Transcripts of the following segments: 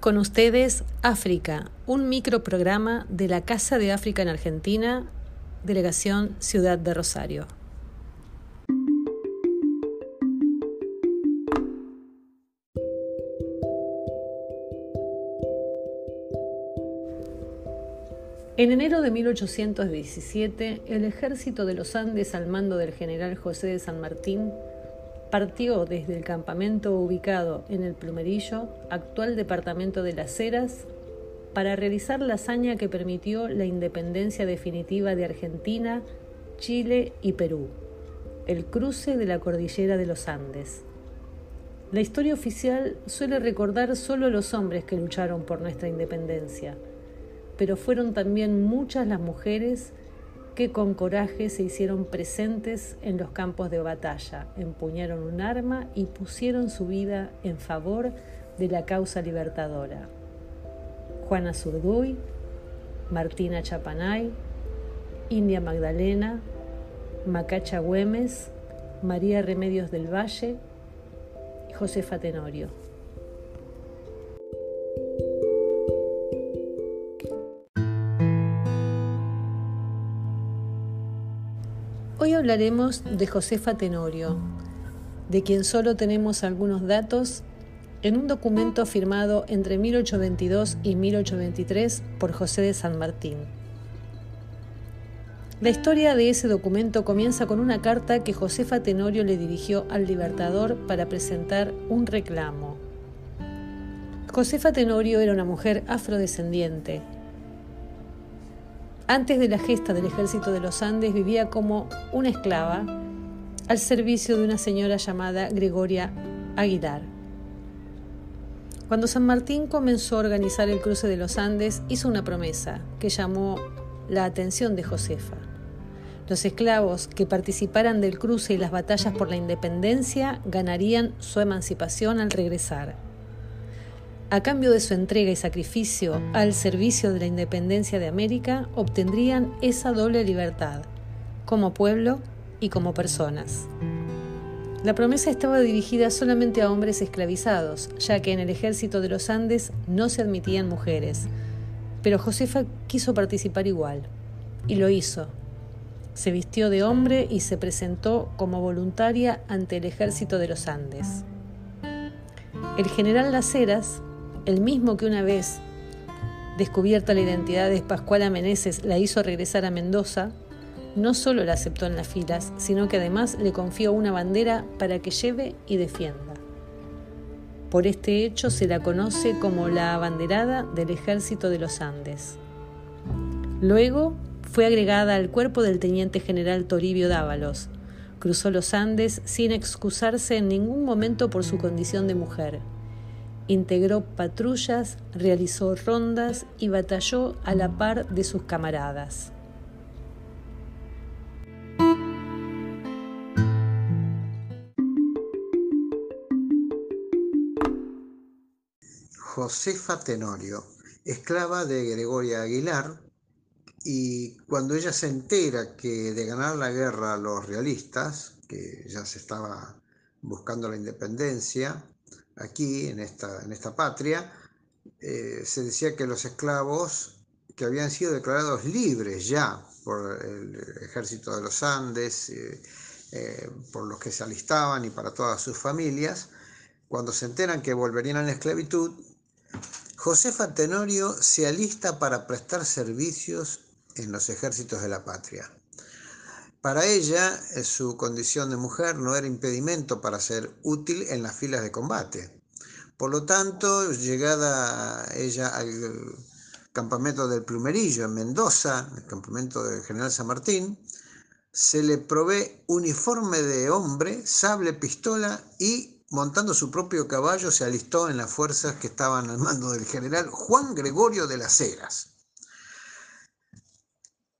con ustedes África, un microprograma de la Casa de África en Argentina, Delegación Ciudad de Rosario. En enero de 1817, el ejército de los Andes al mando del general José de San Martín partió desde el campamento ubicado en el Plumerillo, actual departamento de Las Heras, para realizar la hazaña que permitió la independencia definitiva de Argentina, Chile y Perú, el cruce de la cordillera de los Andes. La historia oficial suele recordar solo los hombres que lucharon por nuestra independencia, pero fueron también muchas las mujeres que con coraje se hicieron presentes en los campos de batalla, empuñaron un arma y pusieron su vida en favor de la causa libertadora. Juana Zurduy, Martina Chapanay, India Magdalena, Macacha Güemes, María Remedios del Valle y Josefa Tenorio. Hoy hablaremos de Josefa Tenorio, de quien solo tenemos algunos datos en un documento firmado entre 1822 y 1823 por José de San Martín. La historia de ese documento comienza con una carta que Josefa Tenorio le dirigió al Libertador para presentar un reclamo. Josefa Tenorio era una mujer afrodescendiente. Antes de la gesta del ejército de los Andes vivía como una esclava al servicio de una señora llamada Gregoria Aguilar. Cuando San Martín comenzó a organizar el cruce de los Andes, hizo una promesa que llamó la atención de Josefa. Los esclavos que participaran del cruce y las batallas por la independencia ganarían su emancipación al regresar. A cambio de su entrega y sacrificio al servicio de la independencia de América, obtendrían esa doble libertad, como pueblo y como personas. La promesa estaba dirigida solamente a hombres esclavizados, ya que en el ejército de los Andes no se admitían mujeres, pero Josefa quiso participar igual, y lo hizo. Se vistió de hombre y se presentó como voluntaria ante el ejército de los Andes. El general Las Heras, el mismo que una vez descubierta la identidad de Pascuala Meneses la hizo regresar a Mendoza, no solo la aceptó en las filas, sino que además le confió una bandera para que lleve y defienda. Por este hecho se la conoce como la abanderada del ejército de los Andes. Luego fue agregada al cuerpo del teniente general Toribio Dávalos. Cruzó los Andes sin excusarse en ningún momento por su condición de mujer. Integró patrullas, realizó rondas y batalló a la par de sus camaradas. Josefa Tenorio, esclava de Gregoria Aguilar, y cuando ella se entera que de ganar la guerra a los realistas, que ya se estaba buscando la independencia aquí en esta patria, se decía que los esclavos que habían sido declarados libres ya por el ejército de los Andes, por los que se alistaban y para todas sus familias, cuando se enteran que volverían a la esclavitud, Josefa Tenorio se alista para prestar servicios en los ejércitos de la patria. Para ella, su condición de mujer no era impedimento para ser útil en las filas de combate. Por lo tanto, llegada ella al campamento del Plumerillo en Mendoza, el campamento del general San Martín, se le provee uniforme de hombre, sable, pistola y, montando su propio caballo, se alistó en las fuerzas que estaban al mando del general Juan Gregorio de Las Heras.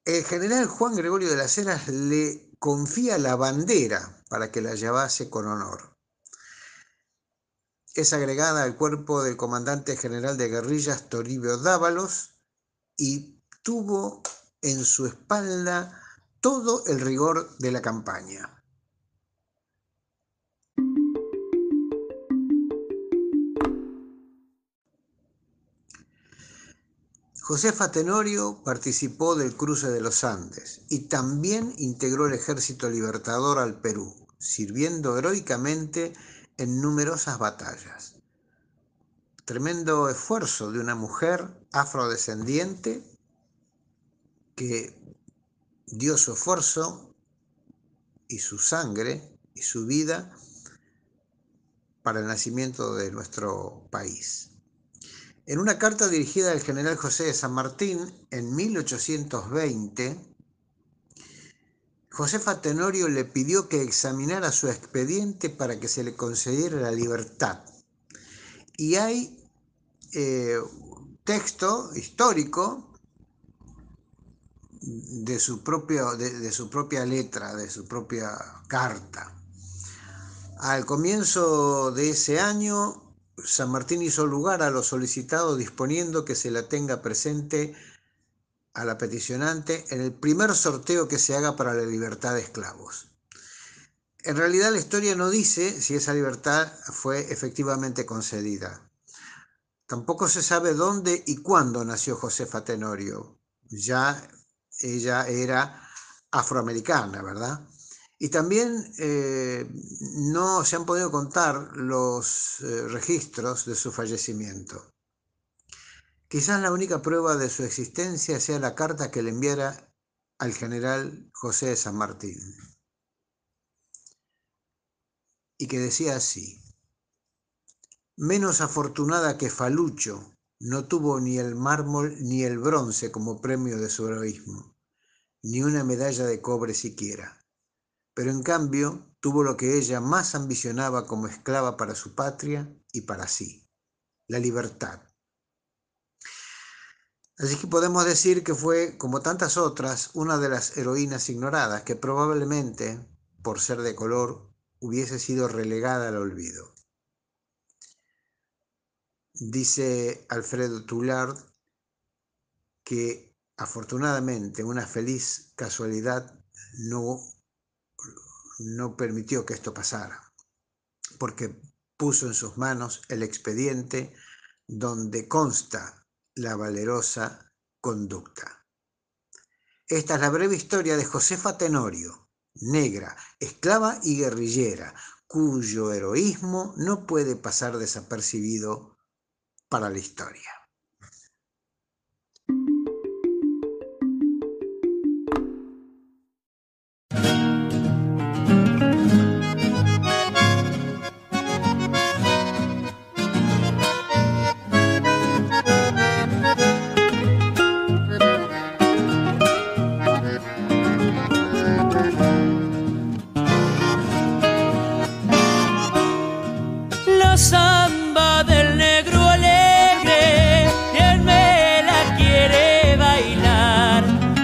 El general Juan Gregorio de Las Heras le confía la bandera para que la llevase con honor. Es agregada al cuerpo del comandante general de guerrillas Toribio Dávalos y tuvo en su espalda todo el rigor de la campaña. Josefa Tenorio participó del cruce de los Andes y también integró el Ejército Libertador al Perú, sirviendo heroicamente en numerosas batallas. Tremendo esfuerzo de una mujer afrodescendiente que dio su esfuerzo y su sangre y su vida para el nacimiento de nuestro país. En una carta dirigida al general José de San Martín en 1820, Josefa Tenorio le pidió que examinara su expediente para que se le concediera la libertad. Y hay texto histórico de su propia letra, de su propia carta. Al comienzo de ese año, San Martín hizo lugar a lo solicitado, disponiendo que se la tenga presente a la peticionante en el primer sorteo que se haga para la libertad de esclavos. En realidad la historia no dice si esa libertad fue efectivamente concedida. Tampoco se sabe dónde y cuándo nació Josefa Tenorio. Ya ella era afroamericana, ¿verdad? Y también no se han podido contar los registros de su fallecimiento. Quizás la única prueba de su existencia sea la carta que le enviara al general José de San Martín, y que decía así: menos afortunada que Falucho, no tuvo ni el mármol ni el bronce como premio de su heroísmo, ni una medalla de cobre siquiera. Pero en cambio tuvo lo que ella más ambicionaba como esclava para su patria y para sí: la libertad. Así que podemos decir que fue, como tantas otras, una de las heroínas ignoradas que probablemente, por ser de color, hubiese sido relegada al olvido. Dice Alfredo Toulard que afortunadamente una feliz casualidad no permitió que esto pasara, porque puso en sus manos el expediente donde consta la valerosa conducta. Esta es la breve historia de Josefa Tenorio, negra, esclava y guerrillera, cuyo heroísmo no puede pasar desapercibido para la historia.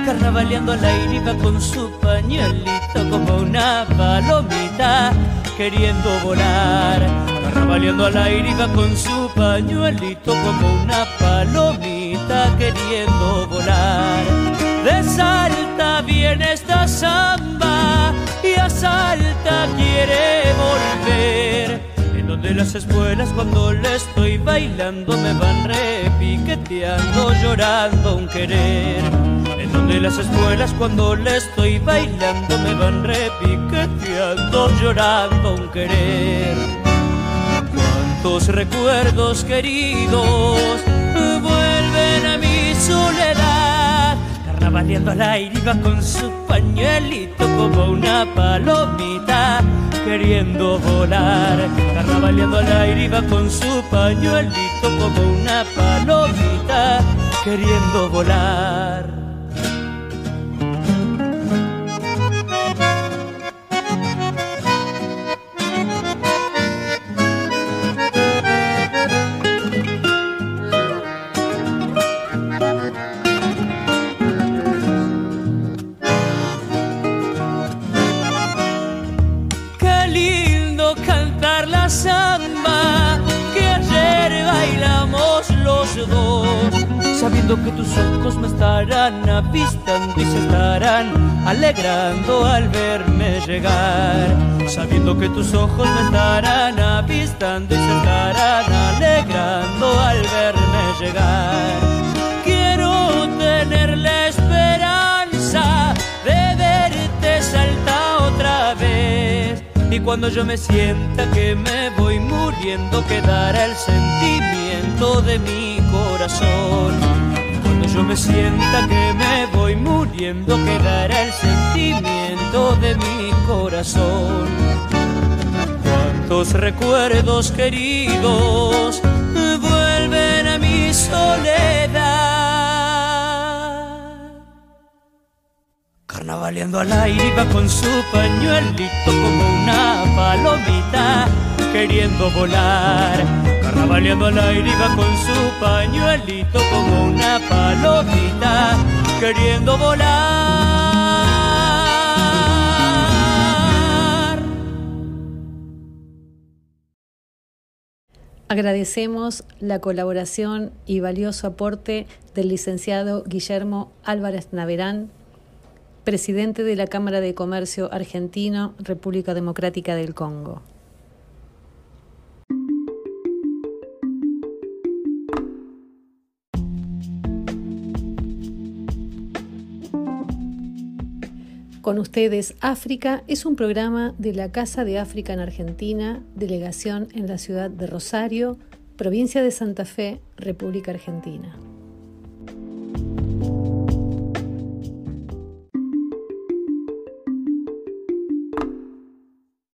Carnavaleando al aire iba con su pañuelito como una palomita queriendo volar. Carnavaleando al aire iba con su pañuelito como una palomita queriendo volar. De Salta viene esta samba y a Salta quiere volver. En donde las espuelas cuando le estoy bailando me van repiqueteando, llorando un querer. En donde las espuelas cuando le estoy bailando me van repiqueteando, llorando un querer. Cuántos recuerdos queridos vuelven a mi soledad. Carnavaleando al aire iba con su pañuelito como una palomita queriendo volar. Carnavaleando al aire iba con su pañuelito como una palomita queriendo volar. Samba que ayer bailamos los dos, sabiendo que tus ojos me estarán avistando y se estarán alegrando al verme llegar. Sabiendo que tus ojos me estarán avistando y se estarán alegrando al verme llegar. Quiero cuando yo me sienta que me voy muriendo, quedará el sentimiento de mi corazón. Cuando yo me sienta que me voy muriendo, quedará el sentimiento de mi corazón. Cuántos recuerdos queridos vuelven a mi soledad. Carnavaleando al aire iba con su pañuelito como una palomita queriendo volar. Carnavaleando al aire iba con su pañuelito como una palomita queriendo volar. Agradecemos la colaboración y valioso aporte del licenciado Guillermo Álvarez Naverán, presidente de la Cámara de Comercio Argentino, República Democrática del Congo. Con ustedes, África es un programa de la Casa de África en Argentina, delegación en la ciudad de Rosario, provincia de Santa Fe, República Argentina.